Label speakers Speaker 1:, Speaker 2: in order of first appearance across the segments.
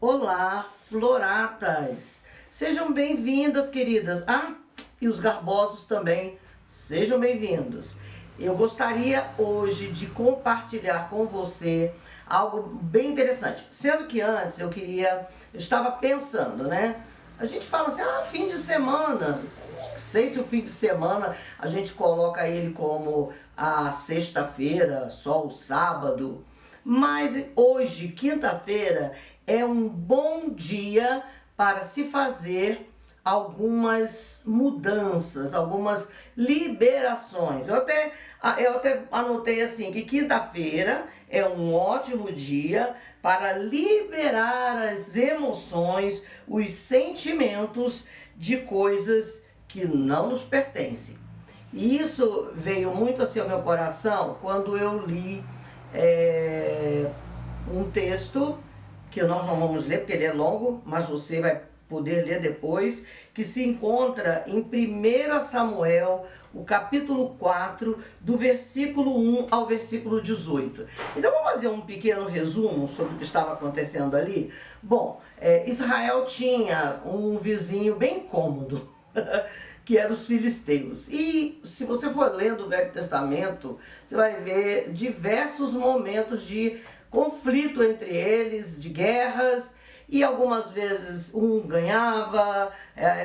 Speaker 1: Olá, floratas! Sejam bem-vindas, queridas. E os garbosos também, sejam bem-vindos. Eu gostaria hoje de compartilhar com você algo bem interessante. Sendo que antes eu estava pensando, né? A gente fala assim, fim de semana. Não sei se o fim de semana a gente coloca ele como a sexta-feira, só o sábado. Mas hoje, quinta-feira, é um bom dia para se fazer algumas mudanças, algumas liberações. Eu até anotei assim, que quinta-feira é um ótimo dia para liberar as emoções, os sentimentos de coisas que não nos pertencem. E isso veio muito assim ao meu coração quando eu li um texto que nós não vamos ler porque ele é longo, mas você vai poder ler depois, que se encontra em 1 Samuel, o capítulo 4, do versículo 1 ao versículo 18. Então vamos fazer um pequeno resumo sobre o que estava acontecendo ali? Bom, Israel tinha um vizinho bem cômodo, que eram os filisteus. E se você for lendo o Velho Testamento, você vai ver diversos momentos de conflito entre eles, de guerras, e algumas vezes um ganhava,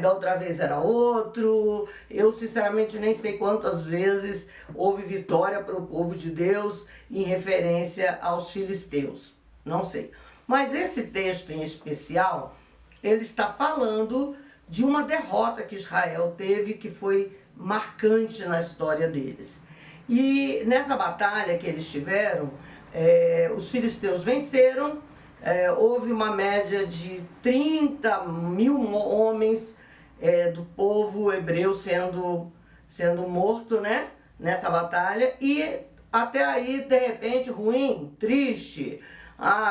Speaker 1: da outra vez era outro. Eu sinceramente nem sei quantas vezes houve vitória para o povo de Deus em referência aos filisteus, não sei. Mas esse texto em especial, ele está falando de uma derrota que Israel teve, que foi marcante na história deles. E nessa batalha que eles tiveram, os filisteus venceram, houve uma média de 30 mil homens do povo hebreu sendo morto, né, nessa batalha. E até aí, de repente, ruim, triste,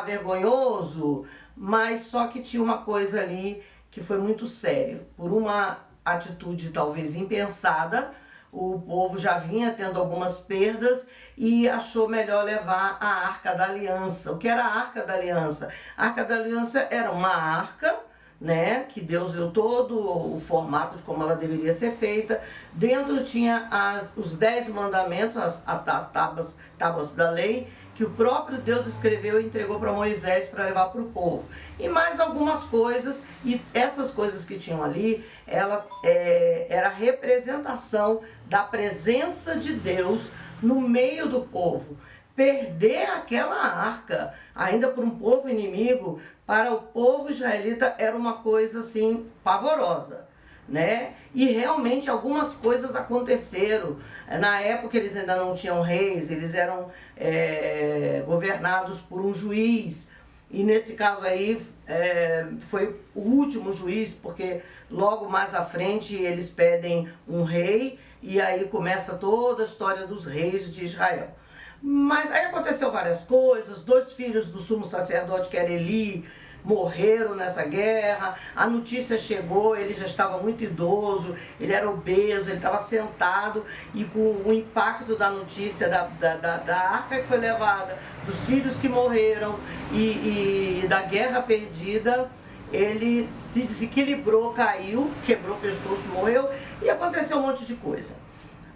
Speaker 1: vergonhoso, mas só que tinha uma coisa ali que foi muito sério. Por uma atitude talvez impensada, o povo já vinha tendo algumas perdas e achou melhor levar a Arca da Aliança. O que era a Arca da Aliança? A Arca da Aliança era uma arca, né, que Deus deu todo o formato de como ela deveria ser feita. Dentro tinha os 10 mandamentos, as tábuas da lei, que o próprio Deus escreveu e entregou para Moisés para levar para o povo. E mais algumas coisas, e essas coisas que tinham ali, era a representação da presença de Deus no meio do povo. Perder aquela arca, ainda por um povo inimigo, para o povo israelita era uma coisa assim pavorosa, né? E realmente algumas coisas aconteceram. Na época eles ainda não tinham reis, eles eram governados por um juiz. E nesse caso aí foi o último juiz, porque logo mais à frente eles pedem um rei e aí começa toda a história dos reis de Israel. Mas aí aconteceu várias coisas. 2 filhos do sumo sacerdote, que era Eli, morreram nessa guerra. A notícia chegou, ele já estava muito idoso, ele era obeso, ele estava sentado, e com o impacto da notícia da arca que foi levada, dos filhos que morreram e da guerra perdida, ele se desequilibrou, caiu, quebrou o pescoço, morreu, e aconteceu um monte de coisa.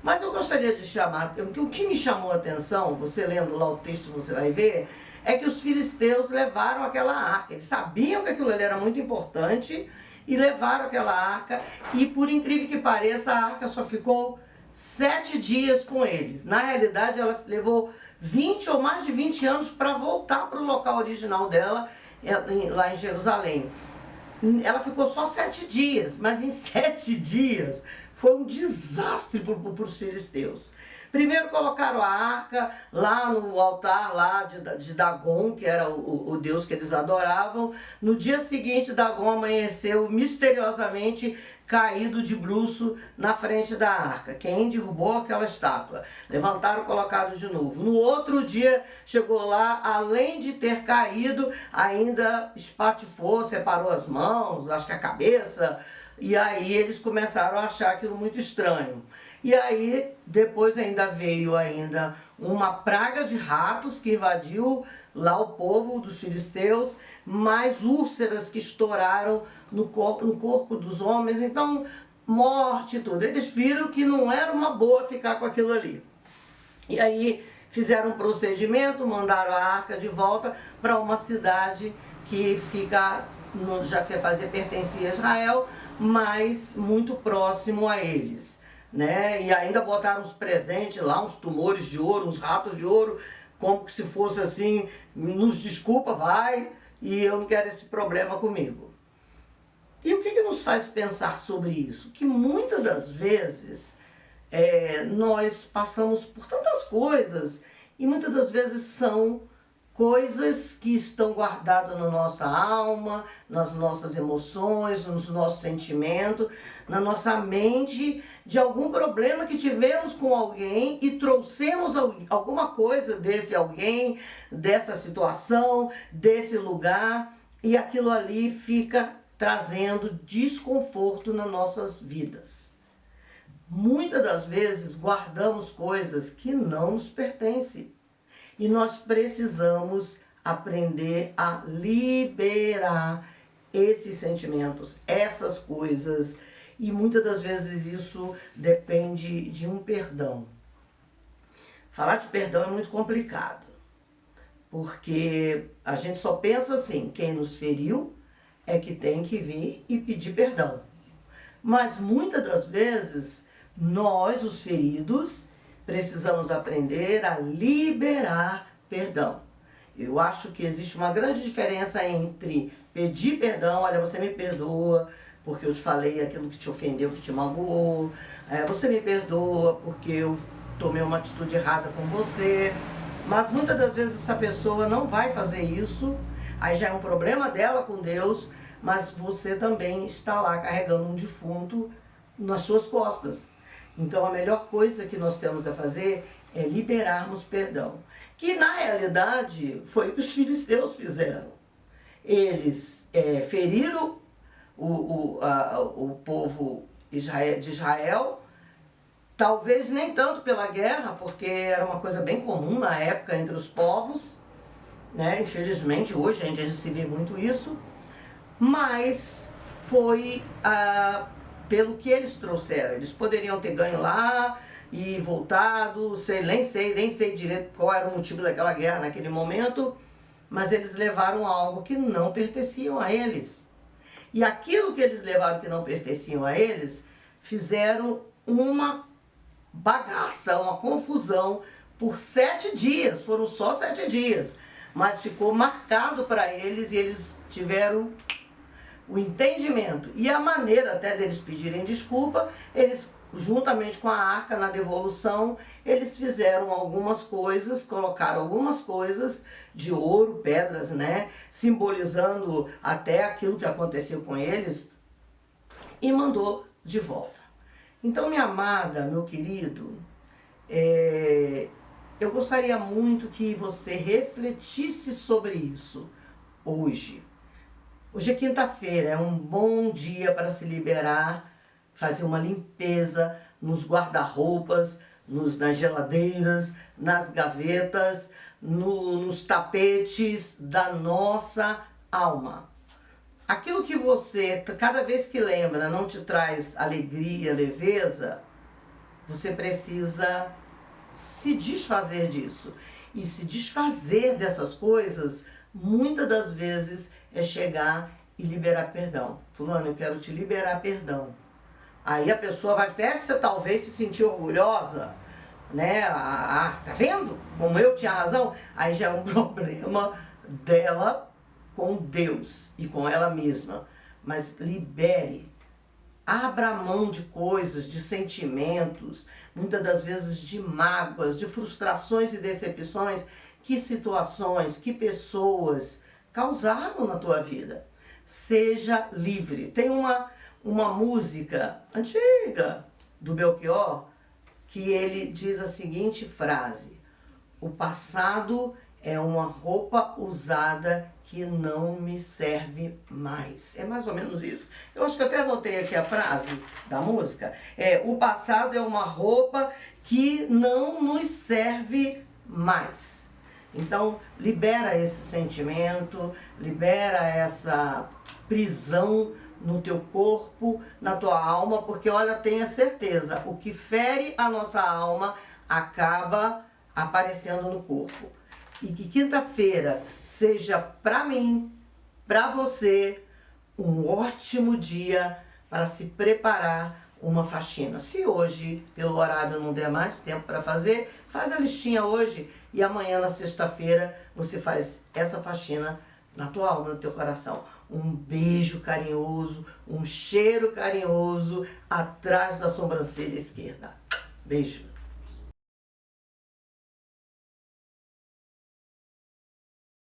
Speaker 1: Mas eu gostaria de chamar, o que me chamou a atenção, você lendo lá o texto você vai ver, é que os filisteus levaram aquela arca. Eles sabiam que aquilo ali era muito importante e levaram aquela arca, e por incrível que pareça, a arca só ficou 7 dias com eles. Na realidade, ela levou 20 ou mais de 20 anos para voltar para o local original dela, lá em Jerusalém. Ela ficou só 7 dias, mas em 7 dias foi um desastre para os filisteus. Primeiro colocaram a arca lá no altar lá de Dagon, que era o deus que eles adoravam. No dia seguinte, Dagon amanheceu misteriosamente caído de bruço na frente da arca. Quem derrubou aquela estátua? Levantaram, colocaram de novo. No outro dia, chegou lá, além de ter caído, ainda espatifou, separou as mãos, acho que a cabeça. E aí eles começaram a achar aquilo muito estranho. E aí depois ainda veio uma praga de ratos que invadiu lá o povo dos filisteus, mais úlceras que estouraram no corpo dos homens, então morte e tudo. Eles viram que não era uma boa ficar com aquilo ali. E aí fizeram um procedimento, mandaram a arca de volta para uma cidade que fica, já pertencia a Israel, mas muito próximo a eles, né? E ainda botaram uns presentes lá, uns tumores de ouro, uns ratos de ouro, como que se fosse assim, nos desculpa, vai, e eu não quero esse problema comigo. E o que nos faz pensar sobre isso? Que muitas das vezes nós passamos por tantas coisas e muitas das vezes são coisas que estão guardadas na nossa alma, nas nossas emoções, nos nossos sentimentos, na nossa mente, de algum problema que tivemos com alguém e trouxemos alguma coisa desse alguém, dessa situação, desse lugar, e aquilo ali fica trazendo desconforto nas nossas vidas. Muitas das vezes guardamos coisas que não nos pertencem. E nós precisamos aprender a liberar esses sentimentos, essas coisas. E muitas das vezes isso depende de um perdão. Falar de perdão é muito complicado, porque a gente só pensa assim, quem nos feriu é que tem que vir e pedir perdão. Mas muitas das vezes, nós, os feridos, precisamos aprender a liberar perdão. Eu acho que existe uma grande diferença entre pedir perdão, olha, você me perdoa porque eu te falei aquilo que te ofendeu, que te magoou, você me perdoa porque eu tomei uma atitude errada com você, mas muitas das vezes essa pessoa não vai fazer isso, aí já é um problema dela com Deus, mas você também está lá carregando um defunto nas suas costas. Então a melhor coisa que nós temos a fazer é liberarmos perdão. Que na realidade foi o que os filisteus fizeram. Eles feriram o povo de Israel, talvez nem tanto pela guerra, porque era uma coisa bem comum na época entre os povos, né? Infelizmente hoje a gente se vê muito isso, mas foi pelo que eles trouxeram. Eles poderiam ter ganho lá e voltado, nem sei direito qual era o motivo daquela guerra naquele momento, mas eles levaram algo que não pertenciam a eles. E aquilo que eles levaram que não pertenciam a eles, fizeram uma bagaça, uma confusão por 7 dias, foram só 7 dias, mas ficou marcado para eles e eles tiveram o entendimento e a maneira até deles pedirem desculpa. Eles, juntamente com a arca na devolução, eles fizeram algumas coisas, colocaram algumas coisas de ouro, pedras, né, simbolizando até aquilo que aconteceu com eles, e mandou de volta. Então, minha amada, meu querido, eu gostaria muito que você refletisse sobre isso hoje. Hoje é quinta-feira, é um bom dia para se liberar, fazer uma limpeza nos guarda-roupas, nas geladeiras, nas gavetas, nos tapetes da nossa alma. Aquilo que você, cada vez que lembra, não te traz alegria, leveza, você precisa se desfazer disso. E se desfazer dessas coisas, muitas das vezes, é chegar e liberar perdão. Fulano, eu quero te liberar perdão. Aí a pessoa vai até talvez se sentir orgulhosa, né? Tá vendo? Como eu tinha razão? Aí já é um problema dela com Deus e com ela mesma. Mas libere. Abra mão de coisas, de sentimentos, muitas das vezes de mágoas, de frustrações e decepções, que situações, que pessoas causaram na tua vida. Seja livre. Tem uma música antiga do Belchior que ele diz a seguinte frase: o passado é uma roupa usada que não me serve mais. É mais ou menos isso. Eu acho que até anotei aqui a frase da música. O passado é uma roupa que não nos serve mais. Então, libera esse sentimento, libera essa prisão no teu corpo, na tua alma, porque olha, tenha certeza, o que fere a nossa alma acaba aparecendo no corpo. E que quinta-feira seja para mim, para você, um ótimo dia para se preparar uma faxina. Se hoje, pelo horário, não der mais tempo para fazer, faz a listinha hoje e amanhã, na sexta-feira, você faz essa faxina na tua alma, no teu coração. Um beijo carinhoso, um cheiro carinhoso atrás da sobrancelha esquerda. Beijo.